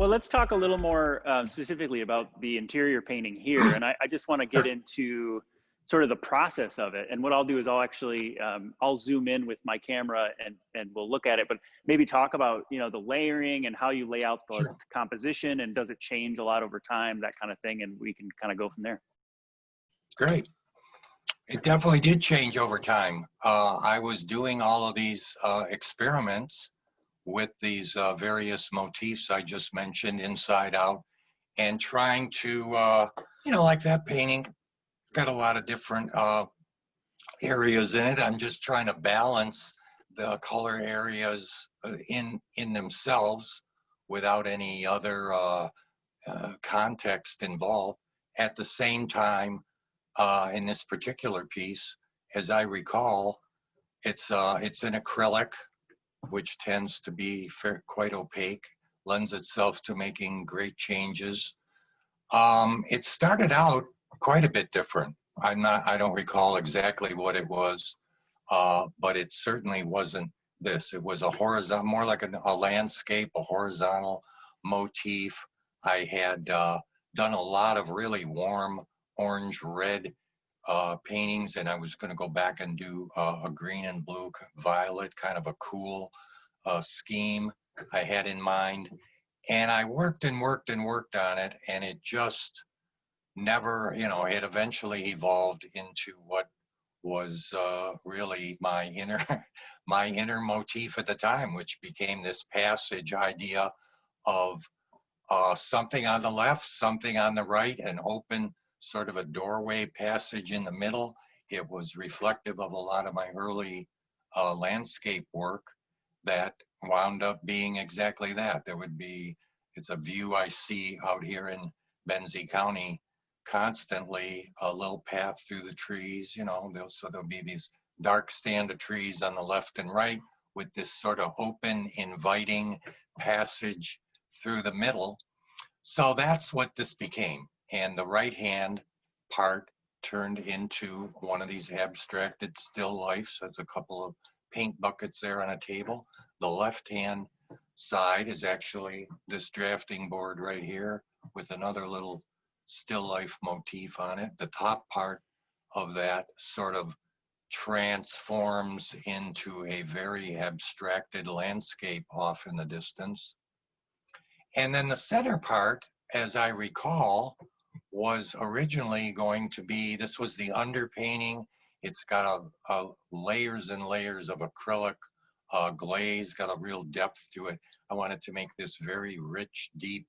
Well, let's talk a little more specifically about the interior painting here. And I just want to get Sure. into sort of the process of it. And what I'll do is I'll actually, I'll zoom in with my camera and we'll look at it, but maybe talk about, the layering and how you lay out the Sure. composition, and does it change a lot over time, that kind of thing. And we can kind of go from there. Great. It definitely did change over time. I was doing all of these experiments with these various motifs I just mentioned, inside out, and trying to, like that painting, got a lot of different areas in it. I'm just trying to balance the color areas in themselves without any other context involved. At the same time, in this particular piece, as I recall, it's an acrylic, which tends to be quite opaque, lends itself to making great changes. It started out quite a bit different. I don't recall exactly what it was, but it certainly wasn't this. It was a horizontal, more like a landscape, a horizontal motif. I had done a lot of really warm orange red paintings, and I was going to go back and do a green and blue violet, kind of a cool scheme I had in mind. And I worked and worked and worked on it, and it just never, it eventually evolved into what was really my inner my inner motif at the time, which became this passage idea of something on the left, something on the right, an open sort of a doorway passage in the middle. It was reflective of a lot of my early landscape work that wound up being exactly that. It's a view I see out here in Benzie County constantly, a little path through the trees, so there'll be these dark stand of trees on the left and right with this sort of open, inviting passage through the middle. So that's what this became. And the right hand part turned into one of these abstracted still lifes. There's a couple of paint buckets there on a table. The left hand side is actually this drafting board right here with another little still life motif on it. The top part of that sort of transforms into a very abstracted landscape off in the distance. And then the center part, as I recall, was originally going to be, this was the underpainting. It's got a layers and layers of acrylic glaze, got a real depth to it. I wanted to make this very rich, deep,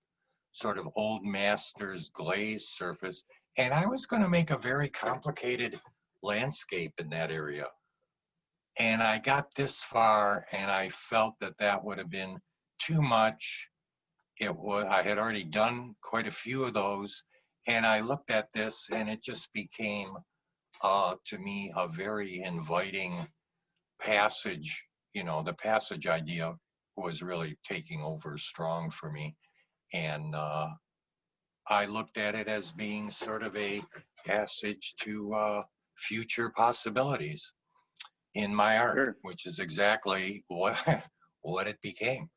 sort of old masters glaze surface. And I was going to make a very complicated landscape in that area. And I got this far and I felt that that would have been too much. I had already done quite a few of those, and I looked at this and it just became to me a very inviting passage. The passage idea was really taking over strong for me, and I looked at it as being sort of a passage to future possibilities in my art. Sure. Which is exactly what it became.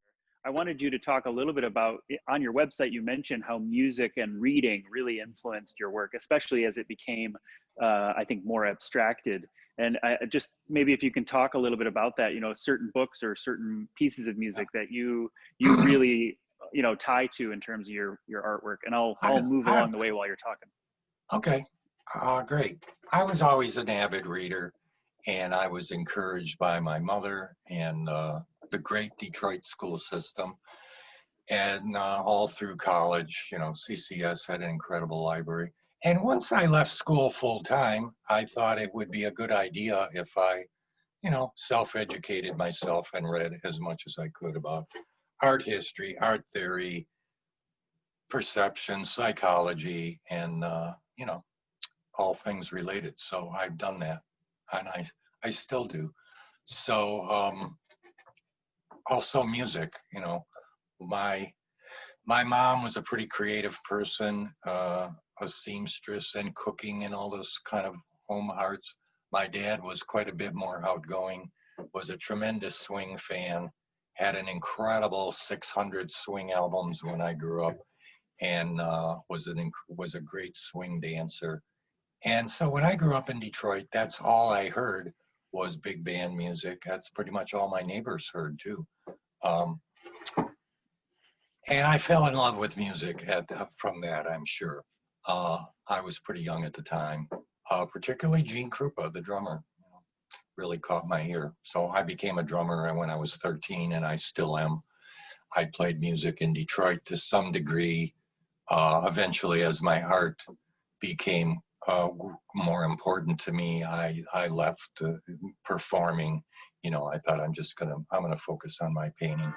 I wanted you to talk a little bit about, on your website, you mentioned how music and reading really influenced your work, especially as it became, I think, more abstracted. And just maybe if you can talk a little bit about that, certain books or certain pieces of music that you really, tie to in terms of your artwork. And I'll move along the way while you're talking. Okay, great. I was always an avid reader, and I was encouraged by my mother and the great Detroit school system, and all through college, CCS had an incredible library. And once I left school full time, I thought it would be a good idea if I, self-educated myself and read as much as I could about art history, art theory, perception, psychology, and, all things related. So I've done that, and I still do. So, also music, my mom was a pretty creative person, a seamstress, and cooking and all those kind of home arts. My dad was quite a bit more outgoing, was a tremendous swing fan, had an incredible 600 swing albums when I grew up, and was a great swing dancer. And so when I grew up in Detroit, that's all I heard was big band music. That's pretty much all my neighbors heard too. Um, and I fell in love with music from that, I'm sure. I was pretty young at the time, particularly Gene Krupa, the drummer, really caught my ear. So I became a drummer when I was 13, and I still am. I played music in Detroit to some degree. Eventually, as my art became more important to me, I left performing. I thought I'm gonna focus on my painting.